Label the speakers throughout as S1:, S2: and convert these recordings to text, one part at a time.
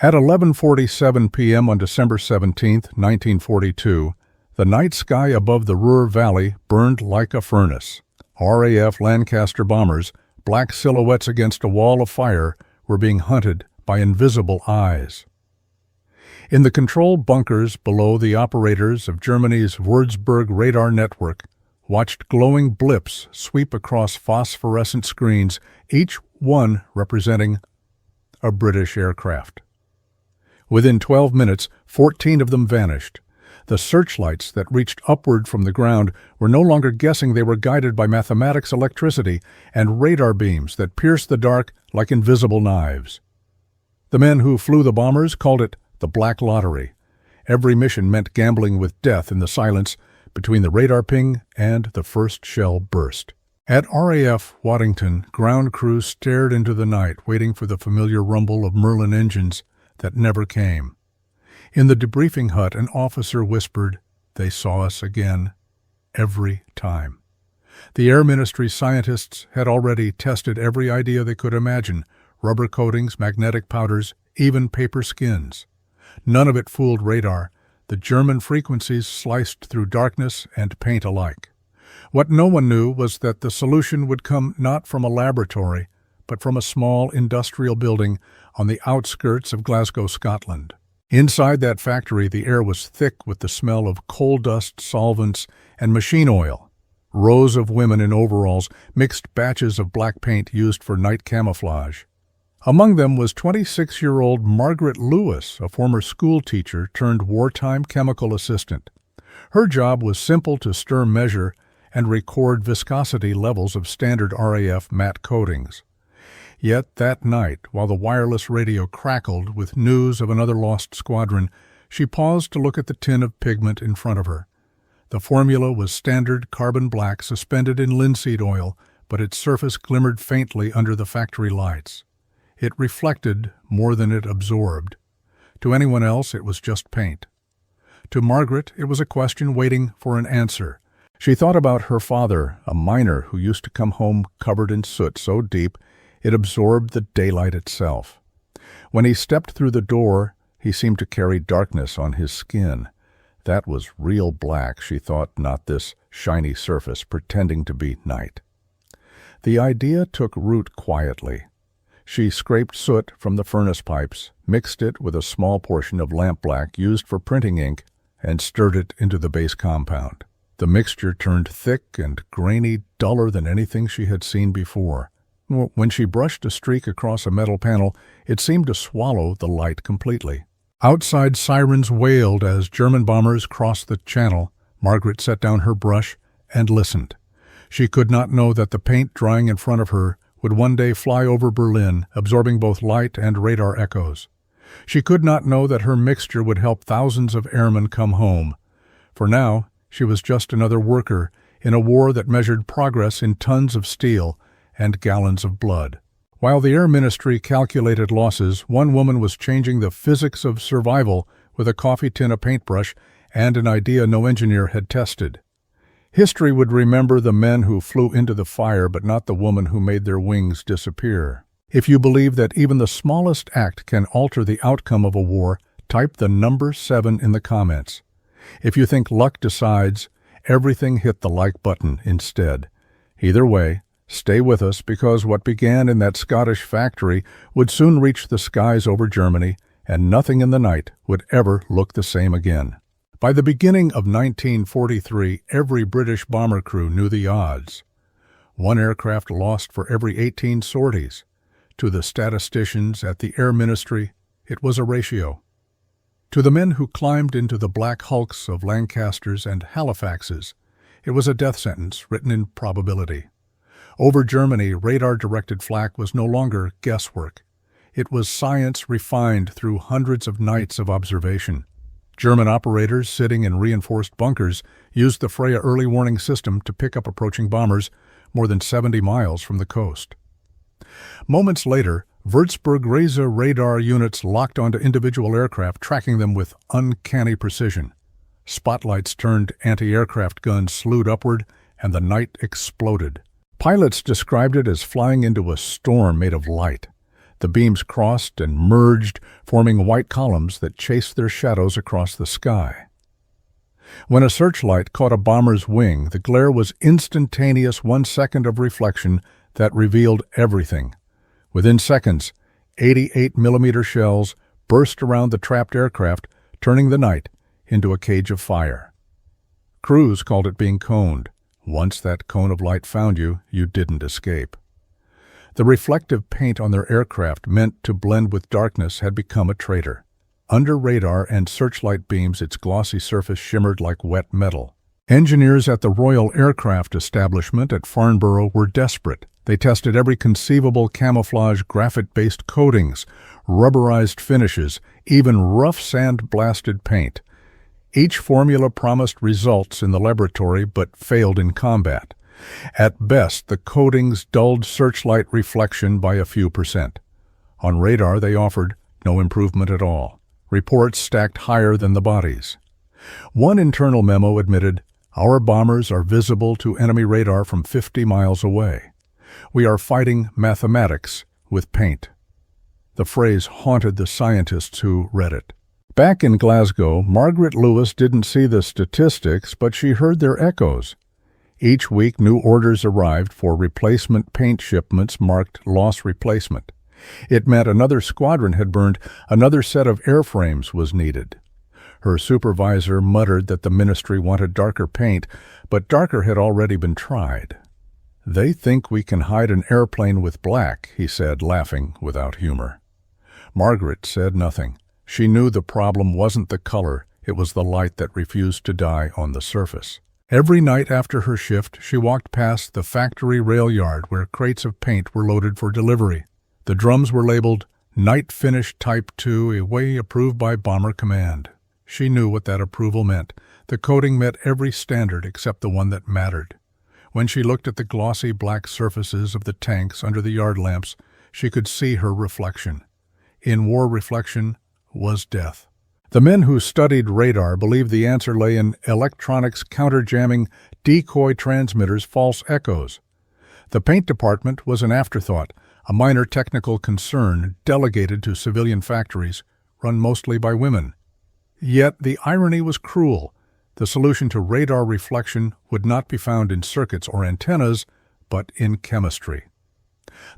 S1: At 11:47 p.m. on December 17, 1942, the night sky above the Ruhr Valley burned like a furnace. RAF Lancaster bombers, black silhouettes against a wall of fire, were being hunted by invisible eyes. In the control bunkers below, the operators of Germany's Würzburg radar network watched glowing blips sweep across phosphorescent screens, each one representing a British aircraft. Within 12 minutes, 14 of them vanished. The searchlights that reached upward from the ground were no longer guessing. They were guided by mathematics, electricity, and radar beams that pierced the dark like invisible knives. The men who flew the bombers called it the Black Lottery. Every mission meant gambling with death in the silence between the radar ping and the first shell burst. At RAF Waddington, ground crews stared into the night, waiting for the familiar rumble of Merlin engines that never came. In the debriefing hut, an officer whispered, "They saw us again, every time." The Air Ministry scientists had already tested every idea they could imagine: rubber coatings, magnetic powders, even paper skins. None of it fooled radar. The German frequencies sliced through darkness and paint alike. What no one knew was that the solution would come not from a laboratory, but from a small industrial building on the outskirts of Glasgow, Scotland. Inside that factory, the air was thick with the smell of coal dust, solvents, and machine oil. Rows of women in overalls mixed batches of black paint used for night camouflage. Among them was 26-year-old Margaret Lewis, a former school teacher turned wartime chemical assistant. Her job was simple: to stir, measure, and record viscosity levels of standard RAF matte coatings. Yet that night, while the wireless radio crackled with news of another lost squadron, she paused to look at the tin of pigment in front of her. The formula was standard carbon black suspended in linseed oil, but its surface glimmered faintly under the factory lights. It reflected more than it absorbed. To anyone else, it was just paint. To Margaret, it was a question waiting for an answer. She thought about her father, a miner who used to come home covered in soot so deep it absorbed the daylight itself. When he stepped through the door, he seemed to carry darkness on his skin. That was real black, she thought, not this shiny surface pretending to be night. The idea took root quietly. She scraped soot from the furnace pipes, mixed it with a small portion of lampblack used for printing ink, and stirred it into the base compound. The mixture turned thick and grainy, duller than anything she had seen before. When she brushed a streak across a metal panel, it seemed to swallow the light completely. Outside, sirens wailed as German bombers crossed the channel. Margaret set down her brush and listened. She could not know that the paint drying in front of her would one day fly over Berlin, absorbing both light and radar echoes. She could not know that her mixture would help thousands of airmen come home. For now, she was just another worker in a war that measured progress in tons of steel and gallons of blood. While the Air Ministry calculated losses, one woman was changing the physics of survival with a coffee tin, a paintbrush, and an idea no engineer had tested. History would remember the men who flew into the fire, but not the woman who made their wings disappear. If you believe that even the smallest act can alter the outcome of a war, type the number 7 in the comments. If you think luck decides, everything hit the like button instead. Either way, stay with us, because what began in that Scottish factory would soon reach the skies over Germany, and nothing in the night would ever look the same again. By the beginning of 1943, every British bomber crew knew the odds. One aircraft lost for every 18 sorties. To the statisticians at the Air Ministry, it was a ratio. To the men who climbed into the black hulks of Lancasters and Halifaxes, it was a death sentence written in probability. Over Germany, radar-directed flak was no longer guesswork. It was science refined through hundreds of nights of observation. German operators sitting in reinforced bunkers used the Freya early warning system to pick up approaching bombers more than 70 miles from the coast. Moments later, Würzburg radar units locked onto individual aircraft, tracking them with uncanny precision. Spotlights turned, anti-aircraft guns slewed upward, and the night exploded. Pilots described it as flying into a storm made of light. The beams crossed and merged, forming white columns that chased their shadows across the sky. When a searchlight caught a bomber's wing, the glare was instantaneous, 1 second of reflection that revealed everything. Within seconds, 88mm shells burst around the trapped aircraft, turning the night into a cage of fire. Crews called it being coned. Once that cone of light found you, you didn't escape. The reflective paint on their aircraft, meant to blend with darkness, had become a traitor. Under radar and searchlight beams, its glossy surface shimmered like wet metal. Engineers at the Royal Aircraft Establishment at Farnborough were desperate. They tested every conceivable camouflage, graphite-based coatings, rubberized finishes, even rough sand-blasted paint. Each formula promised results in the laboratory but failed in combat. At best, the coatings dulled searchlight reflection by a few percent. On radar, they offered no improvement at all. Reports stacked higher than the bodies. One internal memo admitted, "Our bombers are visible to enemy radar from 50 miles away. We are fighting mathematics with paint." The phrase haunted the scientists who read it. Back in Glasgow, Margaret Lewis didn't see the statistics, but she heard their echoes. Each week, new orders arrived for replacement paint shipments marked loss replacement. It meant another squadron had burned, another set of airframes was needed. Her supervisor muttered that the ministry wanted darker paint, but darker had already been tried. "They think we can hide an airplane with black," he said, laughing without humor. Margaret said nothing. She knew the problem wasn't the color, it was the light that refused to die on the surface. Every night after her shift, she walked past the factory rail yard where crates of paint were loaded for delivery. The drums were labeled Night Finish Type 2, a way approved by Bomber Command. She knew what that approval meant. The coating met every standard except the one that mattered. When she looked at the glossy black surfaces of the tanks under the yard lamps, she could see her reflection. In war, reflection was death. The men who studied radar believed the answer lay in electronics counterjamming decoy transmitters' false echoes. The paint department was an afterthought, a minor technical concern delegated to civilian factories, run mostly by women. Yet the irony was cruel. The solution to radar reflection would not be found in circuits or antennas, but in chemistry.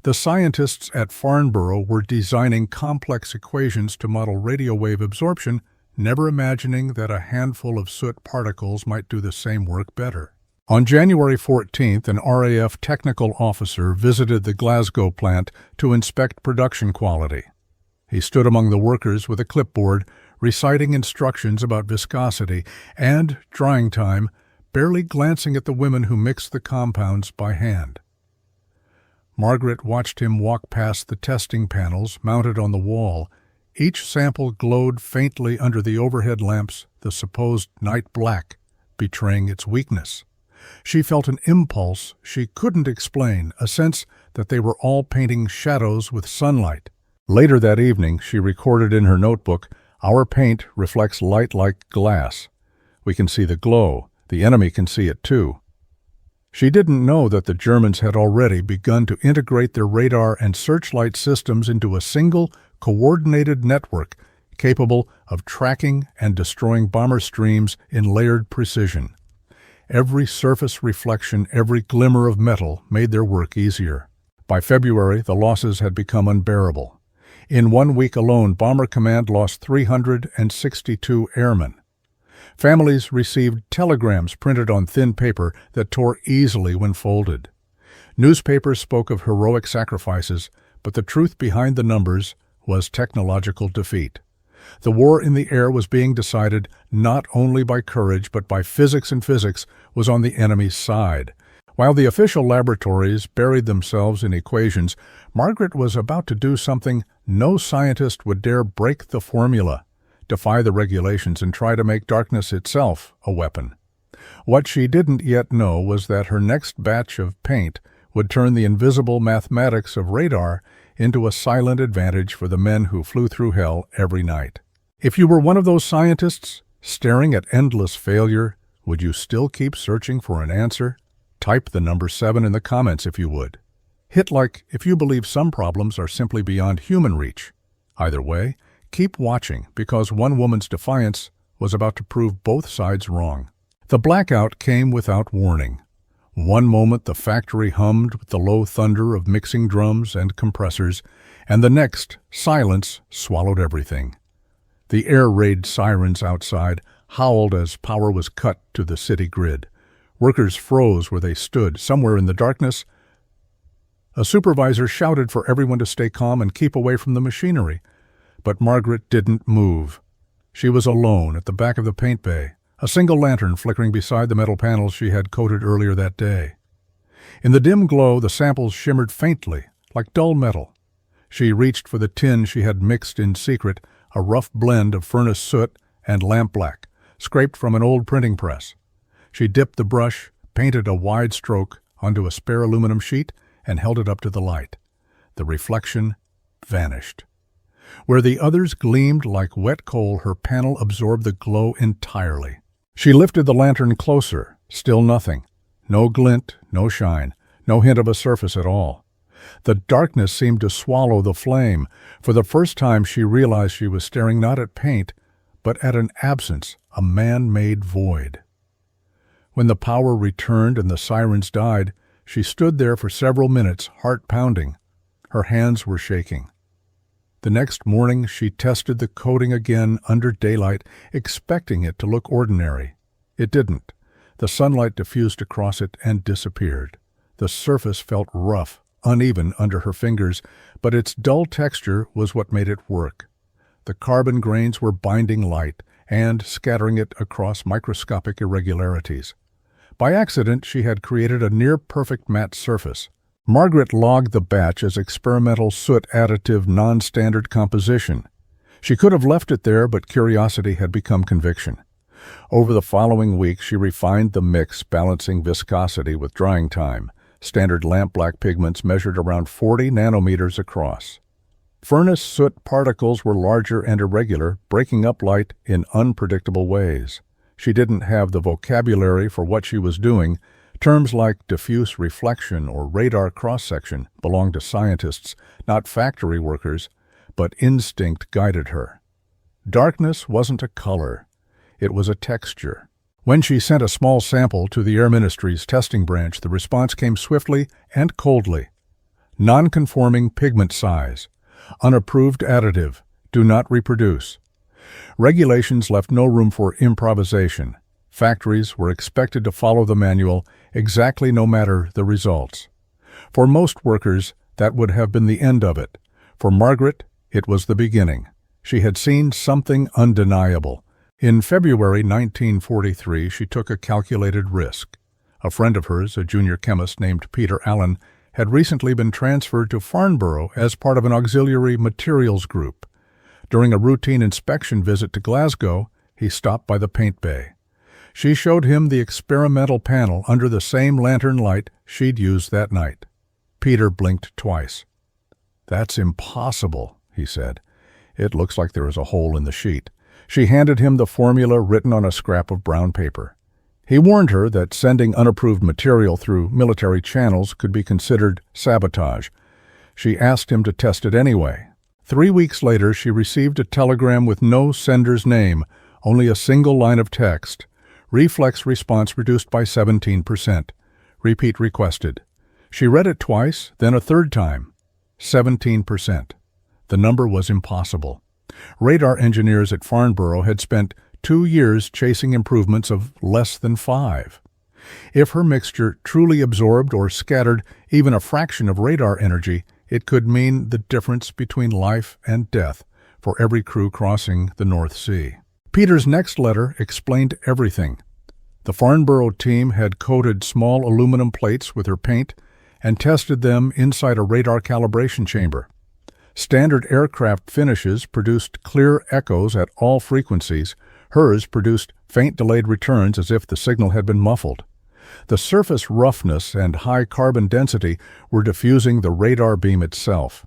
S1: The scientists at Farnborough were designing complex equations to model radio wave absorption, never imagining that a handful of soot particles might do the same work better. On January 14th, an RAF technical officer visited the Glasgow plant to inspect production quality. He stood among the workers with a clipboard, reciting instructions about viscosity and drying time, barely glancing at the women who mixed the compounds by hand. Margaret watched him walk past the testing panels mounted on the wall. Each sample glowed faintly under the overhead lamps, the supposed night black, betraying its weakness. She felt an impulse she couldn't explain, a sense that they were all painting shadows with sunlight. Later that evening, she recorded in her notebook, "Our paint reflects light like glass. We can see the glow. The enemy can see it too." She didn't know that the Germans had already begun to integrate their radar and searchlight systems into a single, coordinated network capable of tracking and destroying bomber streams in layered precision. Every surface reflection, every glimmer of metal made their work easier. By February, the losses had become unbearable. In 1 week alone, Bomber Command lost 362 airmen. Families received telegrams printed on thin paper that tore easily when folded. Newspapers spoke of heroic sacrifices, but the truth behind the numbers was technological defeat. The war in the air was being decided not only by courage but by physics, and physics was on the enemy's side. While the official laboratories buried themselves in equations, Margaret was about to do something no scientist would dare: break the formula, defy the regulations, and try to make darkness itself a weapon. What she didn't yet know was that her next batch of paint would turn the invisible mathematics of radar into a silent advantage for the men who flew through hell every night. If you were one of those scientists staring at endless failure, would you still keep searching for an answer? Type the number 7 in the comments if you would. Hit like if you believe some problems are simply beyond human reach. Either way, keep watching because one woman's defiance was about to prove both sides wrong. The blackout came without warning. One moment the factory hummed with the low thunder of mixing drums and compressors, and the next, silence swallowed everything. The air raid sirens outside howled as power was cut to the city grid. Workers froze where they stood. Somewhere in the darkness, a supervisor shouted for everyone to stay calm and keep away from the machinery. But Margaret didn't move. She was alone at the back of the paint bay, a single lantern flickering beside the metal panels she had coated earlier that day. In the dim glow, the samples shimmered faintly, like dull metal. She reached for the tin she had mixed in secret, a rough blend of furnace soot and lampblack, scraped from an old printing press. She dipped the brush, painted a wide stroke onto a spare aluminum sheet, and held it up to the light. The reflection vanished. Where the others gleamed like wet coal, her panel absorbed the glow entirely. She lifted the lantern closer. Still nothing. No glint, no shine, no hint of a surface at all. The darkness seemed to swallow the flame. For the first time she realized she was staring not at paint, but at an absence, a man-made void. When the power returned and the sirens died, she stood there for several minutes, heart pounding. Her hands were shaking. The next morning she tested the coating again under daylight, expecting it to look ordinary. It didn't. The sunlight diffused across it and disappeared. The surface felt rough, uneven under her fingers, but its dull texture was what made it work. The carbon grains were binding light and scattering it across microscopic irregularities. By accident, she had created a near-perfect matte surface. Margaret logged the batch as experimental soot additive non-standard composition. She could have left it there, but curiosity had become conviction. Over the following week, she refined the mix, balancing viscosity with drying time. Standard lampblack pigments measured around 40 nanometers across. Furnace soot particles were larger and irregular, breaking up light in unpredictable ways. She didn't have the vocabulary for what she was doing. Terms like diffuse reflection or radar cross-section belonged to scientists, not factory workers, but instinct guided her. Darkness wasn't a color. It was a texture. When she sent a small sample to the Air Ministry's testing branch, the response came swiftly and coldly. Non-conforming pigment size. Unapproved additive. Do not reproduce. Regulations left no room for improvisation. Factories were expected to follow the manual exactly no matter the results. For most workers, that would have been the end of it. For Margaret, it was the beginning. She had seen something undeniable. In February 1943, she took a calculated risk. A friend of hers, a junior chemist named Peter Allen, had recently been transferred to Farnborough as part of an auxiliary materials group. During a routine inspection visit to Glasgow, he stopped by the paint bay. She showed him the experimental panel under the same lantern light she'd used that night. Peter blinked twice. "That's impossible," he said. "It looks like there is a hole in the sheet." She handed him the formula written on a scrap of brown paper. He warned her that sending unapproved material through military channels could be considered sabotage. She asked him to test it anyway. 3 weeks later, she received a telegram with no sender's name, only a single line of text. Reflex response reduced by 17%. Repeat requested. She read it twice, then a third time. 17%. The number was impossible. Radar engineers at Farnborough had spent 2 years chasing improvements of less than 5. If her mixture truly absorbed or scattered even a fraction of radar energy, it could mean the difference between life and death for every crew crossing the North Sea. Peter's next letter explained everything. The Farnborough team had coated small aluminum plates with her paint and tested them inside a radar calibration chamber. Standard aircraft finishes produced clear echoes at all frequencies. Hers produced faint delayed returns as if the signal had been muffled. The surface roughness and high carbon density were diffusing the radar beam itself.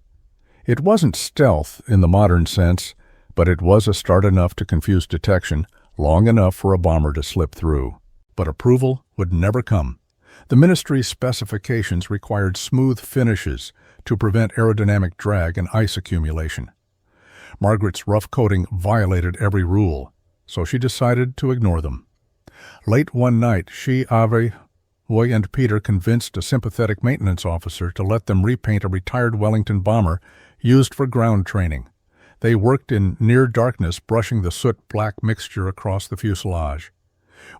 S1: It wasn't stealth in the modern sense, but it was a start enough to confuse detection, long enough for a bomber to slip through. But approval would never come. The ministry's specifications required smooth finishes to prevent aerodynamic drag and ice accumulation. Margaret's rough coating violated every rule, so she decided to ignore them. Late one night, she, Roy, and Peter convinced a sympathetic maintenance officer to let them repaint a retired Wellington bomber used for ground training. They worked in near darkness, brushing the soot-black mixture across the fuselage.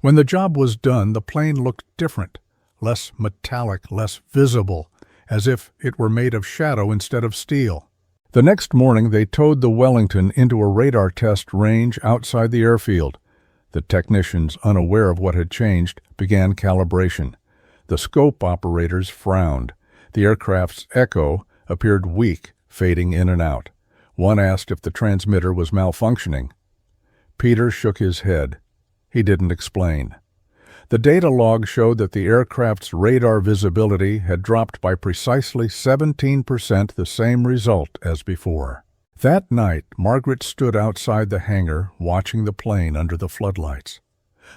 S1: When the job was done, the plane looked different, less metallic, less visible, as if it were made of shadow instead of steel. The next morning, they towed the Wellington into a radar test range outside the airfield. The technicians, unaware of what had changed, began calibration. The scope operators frowned. The aircraft's echo appeared weak, fading in and out. One asked if the transmitter was malfunctioning. Peter shook his head. He didn't explain. The data log showed that the aircraft's radar visibility had dropped by precisely 17%, the same result as before. That night, Margaret stood outside the hangar, watching the plane under the floodlights.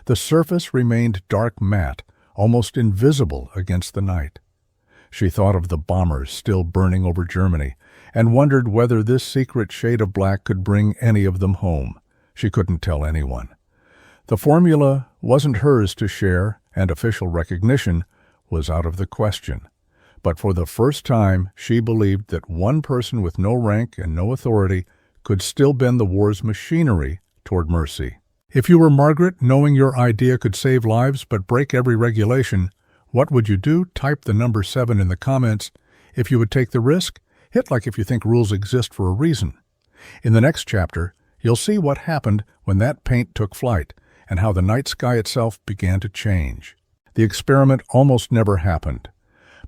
S1: The surface remained dark matte, almost invisible against the night. She thought of the bombers still burning over Germany, and wondered whether this secret shade of black could bring any of them home. She couldn't tell anyone. The formula wasn't hers to share, and official recognition was out of the question. But for the first time, she believed that one person with no rank and no authority could still bend the war's machinery toward mercy. If you were Margaret, knowing your idea could save lives but break every regulation, what would you do? Type the number 7 in the comments. If you would take the risk, hit like if you think rules exist for a reason. In the next chapter, you'll see what happened when that paint took flight, and how the night sky itself began to change. The experiment almost never happened.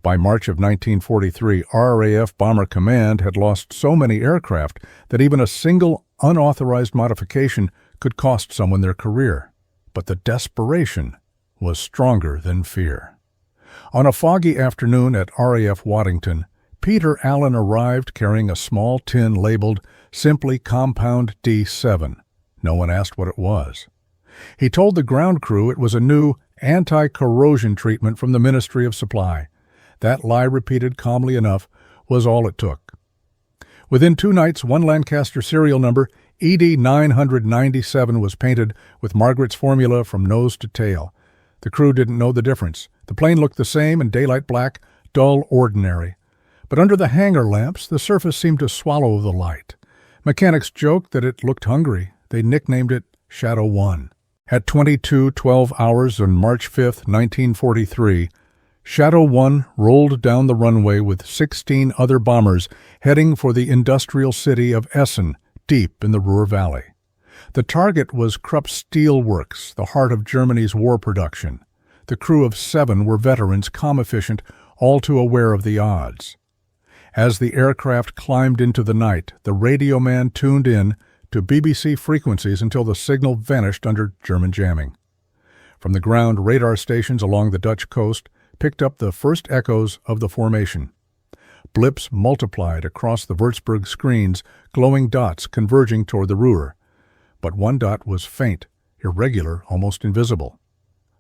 S1: By March of 1943, RAF Bomber Command had lost so many aircraft that even a single unauthorized modification could cost someone their career. But the desperation was stronger than fear. On a foggy afternoon at RAF Waddington, Peter Allen arrived carrying a small tin labeled simply Compound D7. No one asked what it was. He told the ground crew it was a new anti-corrosion treatment from the Ministry of Supply. That lie, repeated calmly enough, was all it took. Within 2 nights, one Lancaster serial number, ED 997, was painted with Margaret's formula from nose to tail. The crew didn't know the difference. The plane looked the same in daylight black, dull, ordinary. But under the hangar lamps, the surface seemed to swallow the light. Mechanics joked that it looked hungry. They nicknamed it Shadow 1. At 22:12 hours on March 5, 1943, Shadow 1 rolled down the runway with 16 other bombers heading for the industrial city of Essen, deep in the Ruhr Valley. The target was Krupp Steel Works, the heart of Germany's war production. The crew of 7 were veterans, calm-efficient, all too aware of the odds. As the aircraft climbed into the night, the radio man tuned in to BBC frequencies until the signal vanished under German jamming. From the ground, radar stations along the Dutch coast picked up the first echoes of the formation. Blips multiplied across the Würzburg screens, glowing dots converging toward the Ruhr. But one dot was faint, irregular, almost invisible.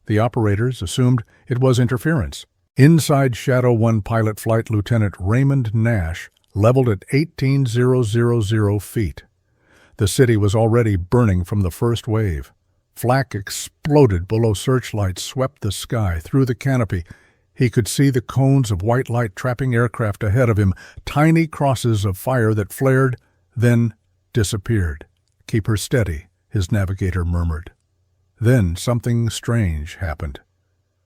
S1: The operators assumed it was interference. Inside Shadow 1 pilot flight Lieutenant Raymond Nash leveled at 18,000 feet. The city was already burning from the first wave. Flak exploded below searchlights, swept the sky, through the canopy. He could see the cones of white light trapping aircraft ahead of him, tiny crosses of fire that flared, then disappeared. "Keep her steady," his navigator murmured. Then something strange happened.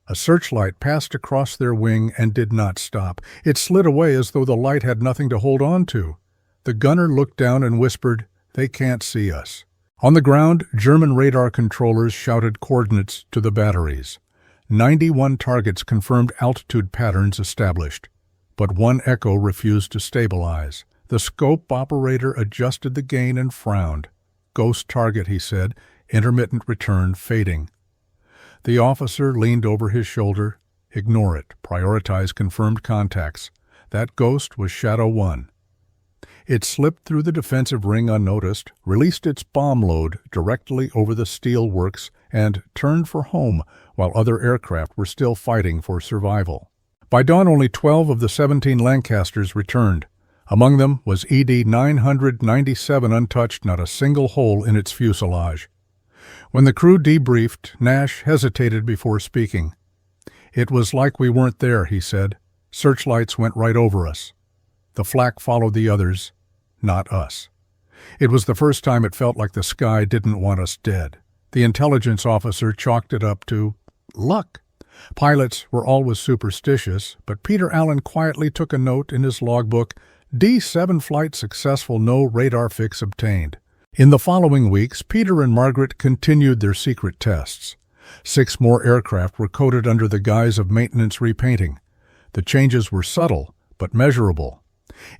S1: A searchlight passed across their wing and did not stop. It slid away as though the light had nothing to hold on to. The gunner looked down and whispered, "They can't see us." On the ground, German radar controllers shouted coordinates to the batteries. 91 targets confirmed altitude patterns established. But one echo refused to stabilize. The scope operator adjusted the gain and frowned. "Ghost target," he said, intermittent return fading. The officer leaned over his shoulder. "Ignore it. Prioritize confirmed contacts." That ghost was Shadow 1. It slipped through the defensive ring unnoticed, released its bomb load directly over the steel works, and turned for home while other aircraft were still fighting for survival. By dawn, only 12 of the 17 Lancasters returned. Among them was ED 997 untouched, not a single hole in its fuselage. When the crew debriefed, Nash hesitated before speaking. "It was like we weren't there," he said. "Searchlights went right over us. The flak followed the others, not us." It was the first time it felt like the sky didn't want us dead. The intelligence officer chalked it up to luck. Pilots were always superstitious, but Peter Allen quietly took a note in his logbook: D7 flight successful, no radar fix obtained. In the following weeks, Peter and Margaret continued their secret tests. 6 more aircraft were coated under the guise of maintenance repainting. The changes were subtle, but measurable.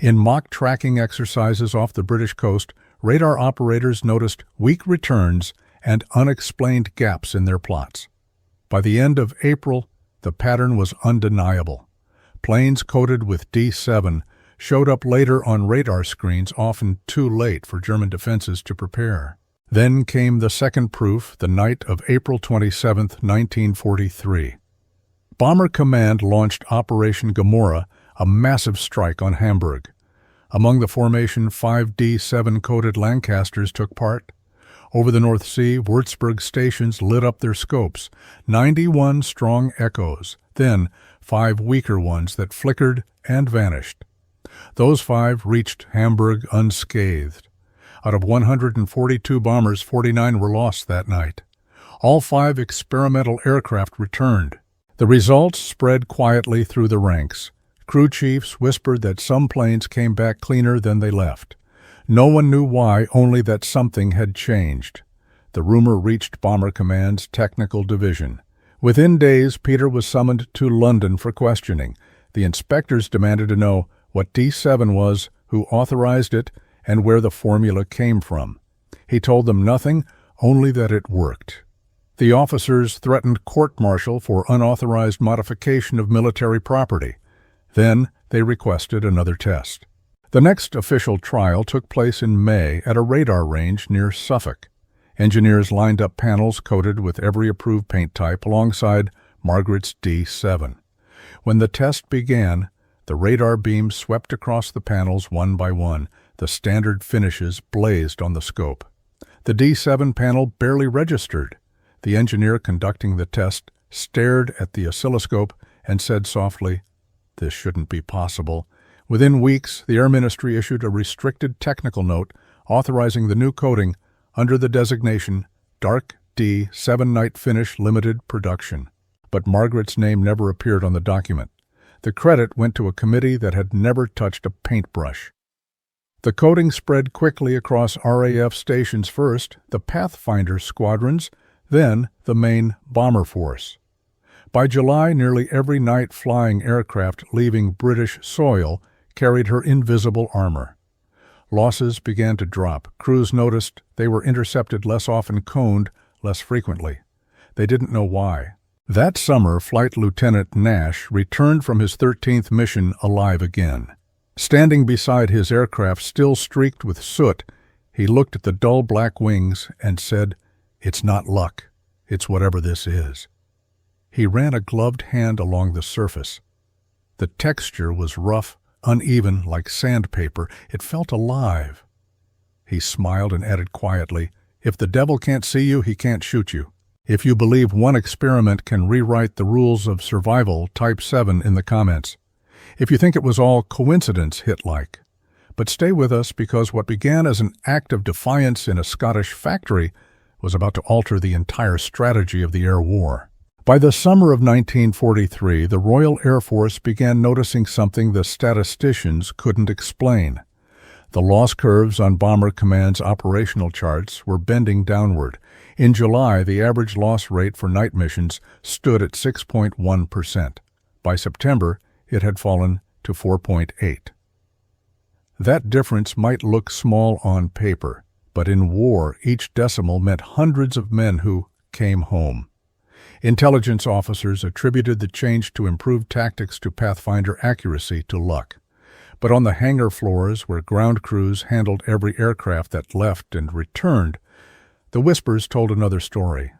S1: In mock tracking exercises off the British coast, radar operators noticed weak returns and unexplained gaps in their plots. By the end of April, the pattern was undeniable. Planes coated with D7 showed up later on radar screens, often too late for German defenses to prepare. Then came the second proof, the night of April 27, 1943. Bomber Command launched Operation Gomorrah, a massive strike on Hamburg. Among the formation, 5 D7-coated Lancasters took part. Over the North Sea, Würzburg stations lit up their scopes, 91 strong echoes, then 5 weaker ones that flickered and vanished. Those 5 reached Hamburg unscathed. Out of 142 bombers, 49 were lost that night. All 5 experimental aircraft returned. The results spread quietly through the ranks. Crew chiefs whispered that some planes came back cleaner than they left. No one knew why, only that something had changed. The rumor reached Bomber Command's technical division. Within days, Peter was summoned to London for questioning. The inspectors demanded to know what D7 was, who authorized it, and where the formula came from. He told them nothing, only that it worked. The officers threatened court-martial for unauthorized modification of military property. Then they requested another test. The next official trial took place in May at a radar range near Suffolk. Engineers lined up panels coated with every approved paint type alongside Margaret's D7. When the test began, the radar beams swept across the panels one by one. The standard finishes blazed on the scope. The D7 panel barely registered. The engineer conducting the test stared at the oscilloscope and said softly, "This shouldn't be possible." Within weeks, the Air Ministry issued a restricted technical note authorizing the new coating under the designation Dark D7 Night Finish Limited Production. But Margaret's name never appeared on the document. The credit went to a committee that had never touched a paintbrush. The coating spread quickly across RAF stations first, the Pathfinder squadrons, then the main bomber force. By July, nearly every night flying aircraft leaving British soil carried her invisible armor. Losses began to drop. Crews noticed they were intercepted less often, coned less frequently. They didn't know why. That summer, Flight Lieutenant Nash returned from his 13th mission alive again. Standing beside his aircraft still streaked with soot, he looked at the dull black wings and said, "It's not luck. It's whatever this is." He ran a gloved hand along the surface. The texture was rough, uneven, like sandpaper. It felt alive. He smiled and added quietly, "If the devil can't see you, he can't shoot you. If you believe one experiment can rewrite the rules of survival, type 7 in the comments. If you think it was all coincidence, hit like. But stay with us, because what began as an act of defiance in a Scottish factory was about to alter the entire strategy of the air war. By the summer of 1943, the Royal Air Force began noticing something the statisticians couldn't explain. The loss curves on Bomber Command's operational charts were bending downward. In July, the average loss rate for night missions stood at 6.1%. By September, it had fallen to 4.8. That difference might look small on paper, but in war, each decimal meant hundreds of men who came home. Intelligence officers attributed the change to improved tactics, to Pathfinder accuracy, to luck. But on the hangar floors, where ground crews handled every aircraft that left and returned, the whispers told another story.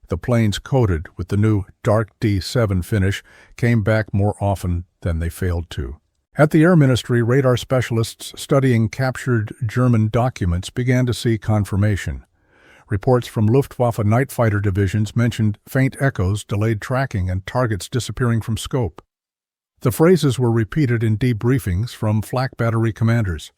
S1: The planes coated with the new dark D7 finish came back more often than they failed to. At the Air Ministry, radar specialists studying captured German documents began to see confirmation. Reports from Luftwaffe night fighter divisions mentioned faint echoes, delayed tracking, and targets disappearing from scope. The phrases were repeated in debriefings from flak battery commanders.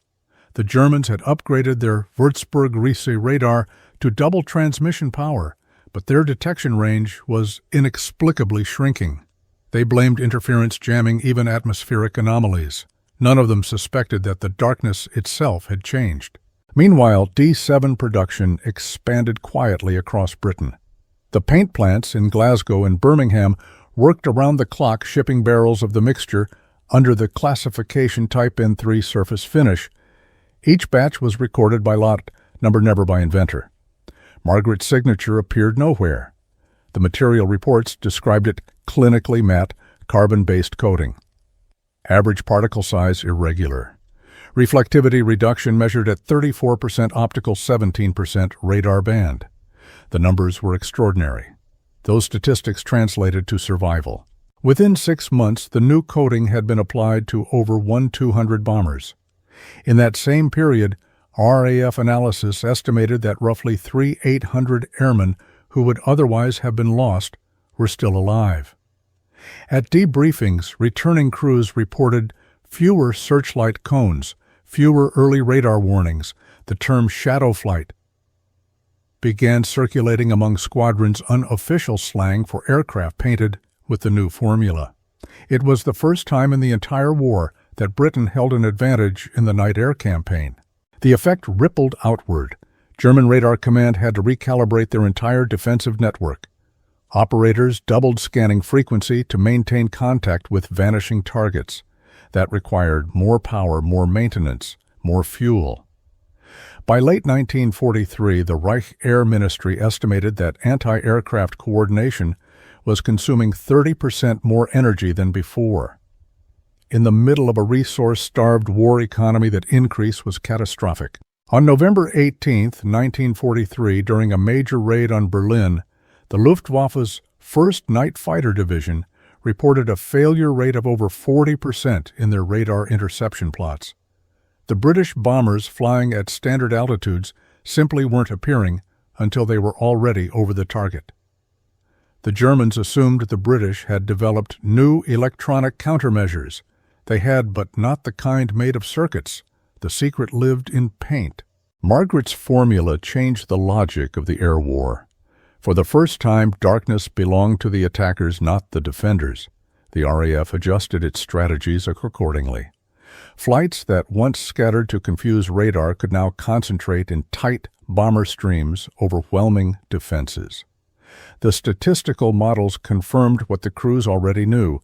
S1: The Germans had upgraded their Würzburg-Riese radar to double transmission power, but their detection range was inexplicably shrinking. They blamed interference jamming even atmospheric anomalies. None of them suspected that the darkness itself had changed. Meanwhile, D7 production expanded quietly across Britain. The paint plants in Glasgow and Birmingham worked around the clock shipping barrels of the mixture under the classification Type N3 surface finish. Each batch was recorded by lot number, never by inventor. Margaret's signature appeared nowhere. The material reports described it clinically matte, carbon-based coating. Average particle size irregular. Reflectivity reduction measured at 34% optical, 17% radar band. The numbers were extraordinary. Those statistics translated to survival. Within 6 months, the new coating had been applied to over 1,200 bombers. In that same period, RAF analysis estimated that roughly 3,800 airmen who would otherwise have been lost were still alive. At debriefings, returning crews reported fewer searchlight cones, fewer early radar warnings. The term shadow flight began circulating among squadrons, unofficial slang for aircraft painted with the new formula. It was the first time in the entire war that Britain held an advantage in the night air campaign. The effect rippled outward. German Radar Command had to recalibrate their entire defensive network. Operators doubled scanning frequency to maintain contact with vanishing targets. That required more power, more maintenance, more fuel. By late 1943, the Reich Air Ministry estimated that anti-aircraft coordination was consuming 30% more energy than before. In the middle of a resource-starved war economy, that increase was catastrophic. On November 18, 1943, during a major raid on Berlin, the Luftwaffe's 1st Night Fighter Division reported a failure rate of over 40% in their radar interception plots. The British bombers flying at standard altitudes simply weren't appearing until they were already over the target. The Germans assumed the British had developed new electronic countermeasures. They had, but not the kind made of circuits. The secret lived in paint. Margaret's formula changed the logic of the air war. For the first time, darkness belonged to the attackers, not the defenders. The RAF adjusted its strategies accordingly. Flights that once scattered to confuse radar could now concentrate in tight bomber streams, overwhelming defenses. The statistical models confirmed what the crews already knew.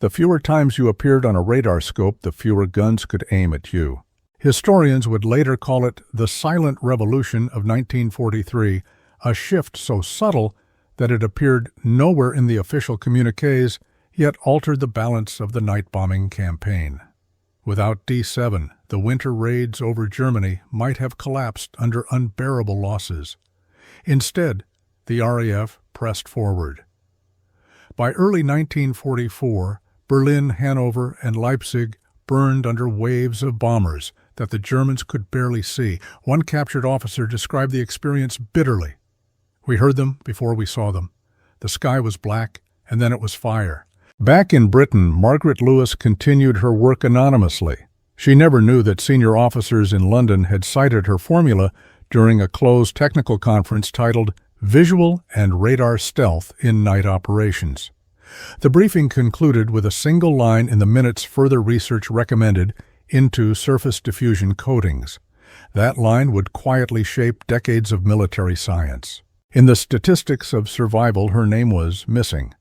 S1: The fewer times you appeared on a radar scope, the fewer guns could aim at you. Historians would later call it the silent revolution of 1943, a shift so subtle that it appeared nowhere in the official communiques, yet altered the balance of the night bombing campaign. Without D7, the winter raids over Germany might have collapsed under unbearable losses. Instead, the RAF pressed forward. By early 1944, Berlin, Hanover, and Leipzig burned under waves of bombers that the Germans could barely see. One captured officer described the experience bitterly. "We heard them before we saw them. The sky was black, and then it was fire." Back in Britain, Margaret Lewis continued her work anonymously. She never knew that senior officers in London had cited her formula during a closed technical conference titled Visual and Radar Stealth in Night Operations. The briefing concluded with a single line in the minutes further research recommended into surface diffusion coatings. That line would quietly shape decades of military science. In the statistics of survival, her name was missing,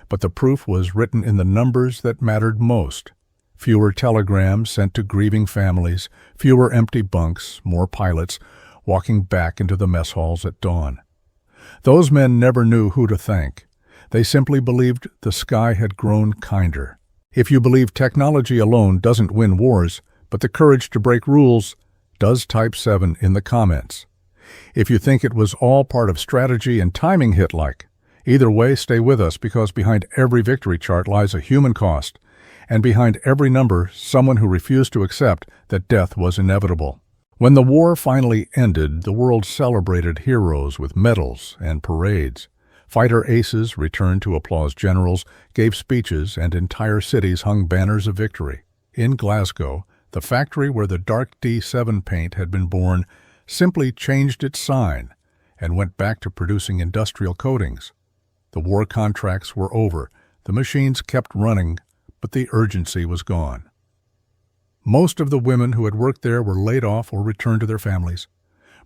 S1: but the proof was written in the numbers that mattered most. Fewer telegrams sent to grieving families, fewer empty bunks, more pilots walking back into the mess halls at dawn. Those men never knew who to thank. They simply believed the sky had grown kinder. If you believe technology alone doesn't win wars, but the courage to break rules does, type 7 in the comments. If you think it was all part of strategy and timing, hit like. Either way, stay with us, because behind every victory chart lies a human cost, and behind every number, someone who refused to accept that death was inevitable. When the war finally ended, the world celebrated heroes with medals and parades. Fighter aces returned to applause generals, gave speeches, and entire cities hung banners of victory. In Glasgow, the factory where the dark D7 paint had been born simply changed its sign and went back to producing industrial coatings. The war contracts were over, the machines kept running, but the urgency was gone. Most of the women who had worked there were laid off or returned to their families.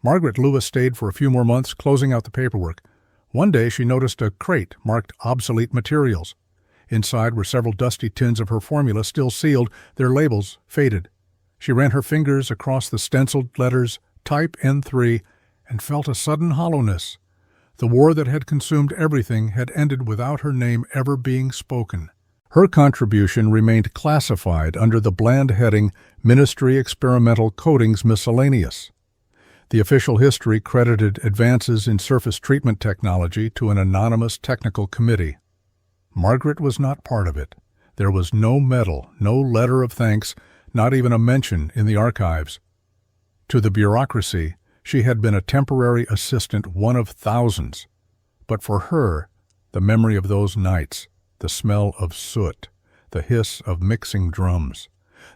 S1: Margaret Lewis stayed for a few more months, closing out the paperwork. One day she noticed a crate marked obsolete materials. Inside were several dusty tins of her formula, still sealed, their labels faded. She ran her fingers across the stenciled letters, type N3, and felt a sudden hollowness. The war that had consumed everything had ended without her name ever being spoken. Her contribution remained classified under the bland heading Ministry Experimental Coatings Miscellaneous. The official history credited advances in surface treatment technology to an anonymous technical committee. Margaret was not part of it. There was no medal, no letter of thanks, not even a mention in the archives. To the bureaucracy, she had been a temporary assistant, one of thousands. But for her, the memory of those nights, the smell of soot, the hiss of mixing drums,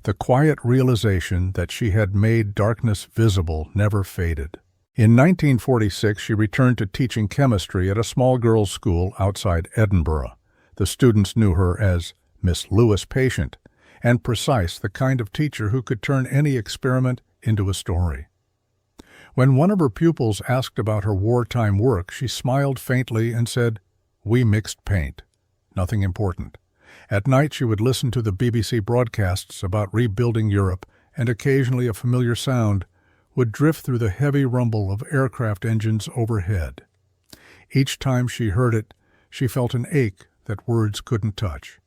S1: the quiet realization that she had made darkness visible never faded. In 1946, she returned to teaching chemistry at a small girls' school outside Edinburgh. The students knew her as Miss Lewis Patient, and Precise, the kind of teacher who could turn any experiment into a story. When one of her pupils asked about her wartime work, she smiled faintly and said, "We mixed paint. Nothing important." At night she would listen to the BBC broadcasts about rebuilding Europe, and occasionally a familiar sound would drift through the heavy rumble of aircraft engines overhead. Each time she heard it, she felt an ache that words couldn't touch.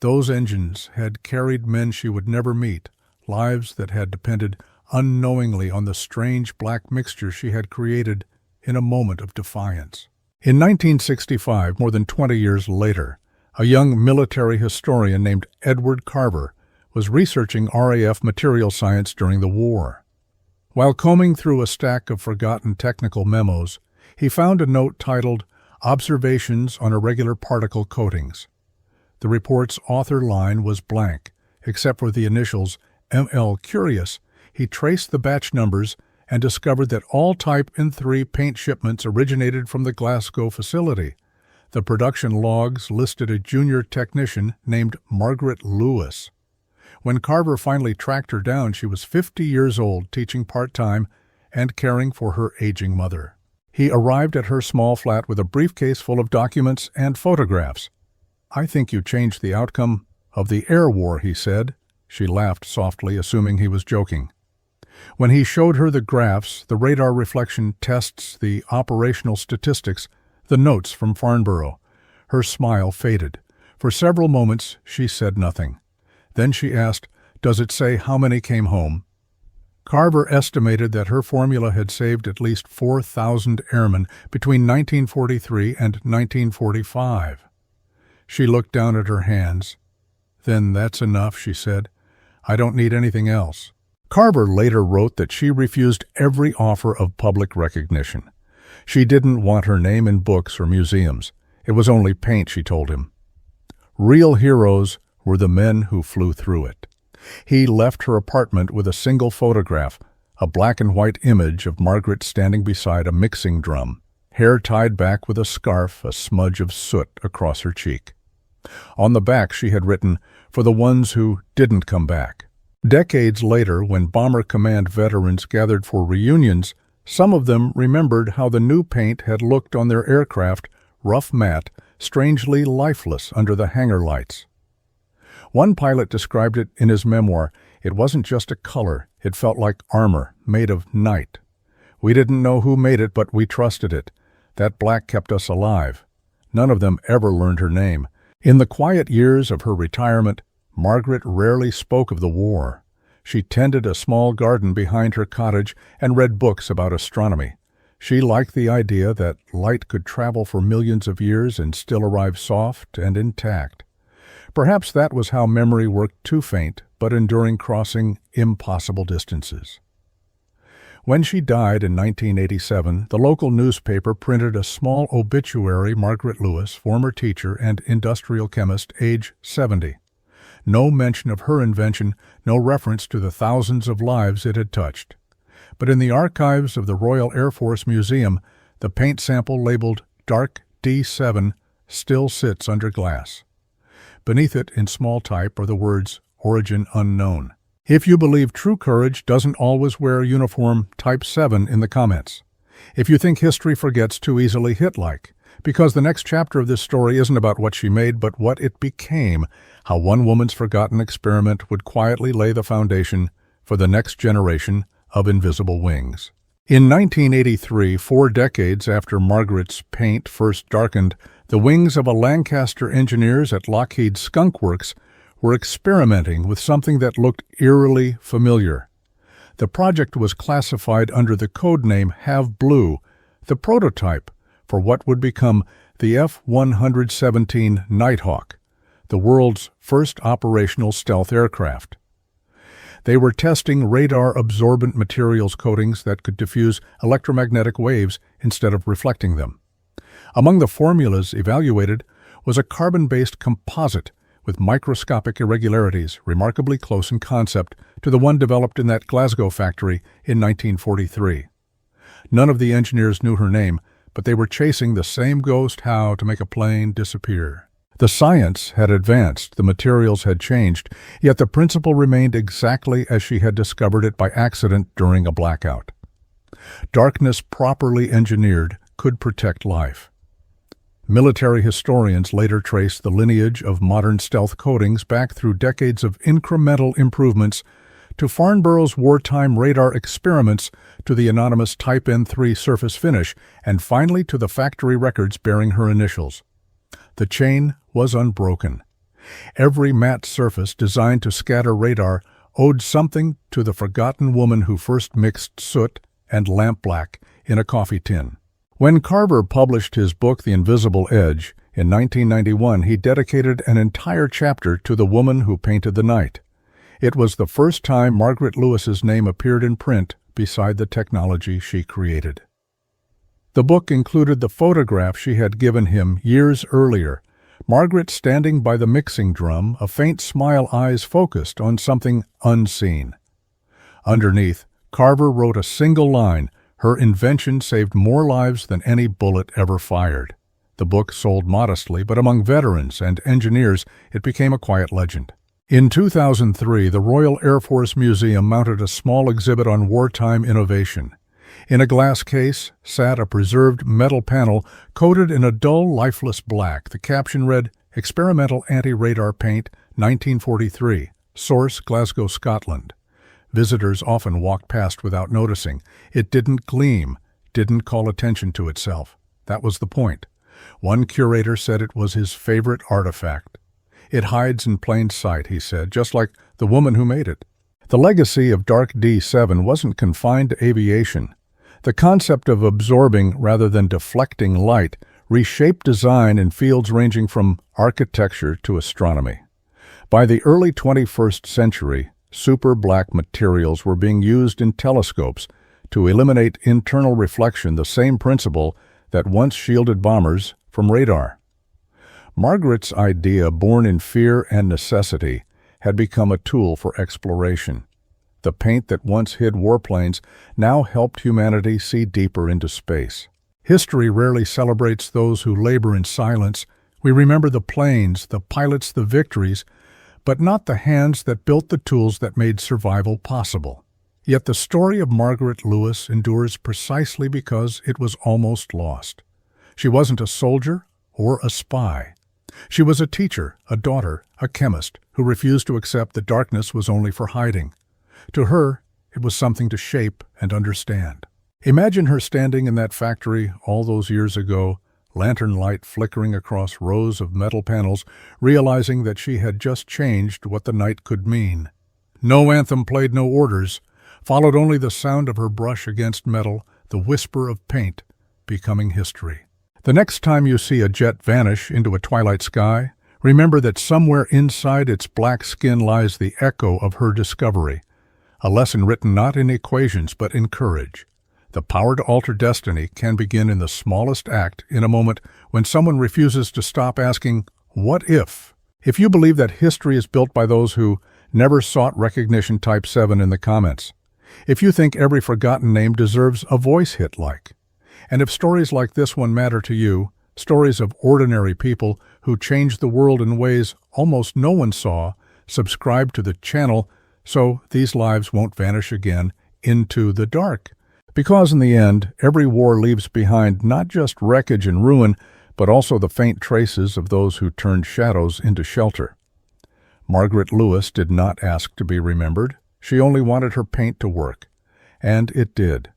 S1: Those engines had carried men she would never meet, lives that had depended unknowingly on the strange black mixture she had created in a moment of defiance. In 1965, more than 20 years later, a young military historian named Edward Carver was researching RAF material science during the war. While combing through a stack of forgotten technical memos, he found a note titled "Observations on Irregular Particle Coatings." The report's author line was blank, except for the initials ML Curious. He traced the batch numbers and discovered that all Type N3 paint shipments originated from the Glasgow facility. The production logs listed a junior technician named Margaret Lewis. When Carver finally tracked her down, she was 50 years old, teaching part-time and caring for her aging mother. He arrived at her small flat with a briefcase full of documents and photographs. "I think you changed the outcome of the air war," he said. She laughed softly, assuming he was joking. When he showed her the graphs, the radar reflection tests, the operational statistics, the notes from Farnborough, her smile faded. For several moments she said nothing. Then she asked, "Does it say how many came home?" Carver estimated that her formula had saved at least 4,000 airmen between 1943 and 1945. She looked down at her hands. "Then that's enough," she said. "I don't need anything else." Carver later wrote that she refused every offer of public recognition. She didn't want her name in books or museums. It was only paint, she told him. Real heroes were the men who flew through it. He left her apartment with a single photograph, a black and white image of Margaret standing beside a mixing drum, hair tied back with a scarf, a smudge of soot across her cheek. On the back she had written, "For the ones who didn't come back." Decades later, when Bomber Command veterans gathered for reunions, some of them remembered how the new paint had looked on their aircraft, rough matte, strangely lifeless under the hangar lights. One pilot described it in his memoir. "It wasn't just a color, it felt like armor, made of night. We didn't know who made it, but we trusted it. That black kept us alive." None of them ever learned her name. In the quiet years of her retirement, Margaret rarely spoke of the war. She tended a small garden behind her cottage and read books about astronomy. She liked the idea that light could travel for millions of years and still arrive soft and intact. Perhaps that was how memory worked, too faint, but enduring, crossing impossible distances. When she died in 1987, the local newspaper printed a small obituary. Margaret Lewis, former teacher and industrial chemist, age 70. No mention of her invention, no reference to the thousands of lives it had touched. But in the archives of the Royal Air Force Museum, the paint sample labeled Dark D7 still sits under glass. Beneath it, in small type, are the words, "Origin unknown." If you believe true courage doesn't always wear uniform, type 7 in the comments. If you think history forgets too easily, hit like, because the next chapter of this story isn't about what she made, but what it became, how one woman's forgotten experiment would quietly lay the foundation for the next generation of invisible wings. In 1983, 4 decades after Margaret's paint first darkened, the wings of a Lancaster engineers at Lockheed Skunk Works were experimenting with something that looked eerily familiar. The project was classified under the code name Have Blue, the prototype for what would become the F-117 Nighthawk, the world's first operational stealth aircraft. They were testing radar-absorbent materials coatings that could diffuse electromagnetic waves instead of reflecting them. Among the formulas evaluated was a carbon-based composite with microscopic irregularities, remarkably close in concept to the one developed in that Glasgow factory in 1943. None of the engineers knew her name, but they were chasing the same ghost, how to make a plane disappear. The science had advanced, the materials had changed, yet the principle remained exactly as she had discovered it by accident during a blackout. Darkness properly engineered could protect life. Military historians later traced the lineage of modern stealth coatings back through decades of incremental improvements to Farnborough's wartime radar experiments, to the anonymous Type N3 surface finish, and finally to the factory records bearing her initials. The chain was unbroken. Every matte surface designed to scatter radar owed something to the forgotten woman who first mixed soot and lampblack in a coffee tin. When Carver published his book The Invisible Edge in 1991, he dedicated an entire chapter to the woman who painted the night. It was the first time Margaret Lewis's name appeared in print beside the technology she created. The book included the photograph she had given him years earlier, Margaret standing by the mixing drum, a faint smile, eyes focused on something unseen. Underneath, Carver wrote a single line, "Her invention saved more lives than any bullet ever fired." The book sold modestly, but among veterans and engineers it became a quiet legend. In 2003, the Royal Air Force Museum mounted a small exhibit on wartime innovation. In a glass case sat a preserved metal panel coated in a dull, lifeless black. The caption read, "Experimental Anti-Radar Paint, 1943, Source Glasgow, Scotland." Visitors often walked past without noticing. It didn't gleam, didn't call attention to itself. That was the point. One curator said it was his favorite artifact. "It hides in plain sight," he said, "just like the woman who made it." The legacy of Dark D7 wasn't confined to aviation. The concept of absorbing rather than deflecting light reshaped design in fields ranging from architecture to astronomy. By the early 21st century, super black materials were being used in telescopes to eliminate internal reflection, the same principle that once shielded bombers from radar. Margaret's idea, born in fear and necessity, had become a tool for exploration. The paint that once hid warplanes now helped humanity see deeper into space. History rarely celebrates those who labor in silence. We remember the planes, the pilots, the victories, but not the hands that built the tools that made survival possible. Yet the story of Margaret Lewis endures precisely because it was almost lost. She wasn't a soldier or a spy. She was a teacher, a daughter, a chemist who refused to accept that darkness was only for hiding. To her, it was something to shape and understand. Imagine her standing in that factory all those years ago, lantern light flickering across rows of metal panels, realizing that she had just changed what the night could mean. No anthem played, no orders, followed only the sound of her brush against metal, the whisper of paint becoming history. The next time you see a jet vanish into a twilight sky, remember that somewhere inside its black skin lies the echo of her discovery, a lesson written not in equations but in courage. The power to alter destiny can begin in the smallest act, in a moment when someone refuses to stop asking, "What if?" If you believe that history is built by those who never sought recognition, type 7 in the comments. If you think every forgotten name deserves a voice hit like. And if stories like this one matter to you, stories of ordinary people who changed the world in ways almost no one saw, subscribe to the channel so these lives won't vanish again into the dark. Because in the end, every war leaves behind not just wreckage and ruin, but also the faint traces of those who turned shadows into shelter. Margaret Lewis did not ask to be remembered. She only wanted her paint to work. And it did.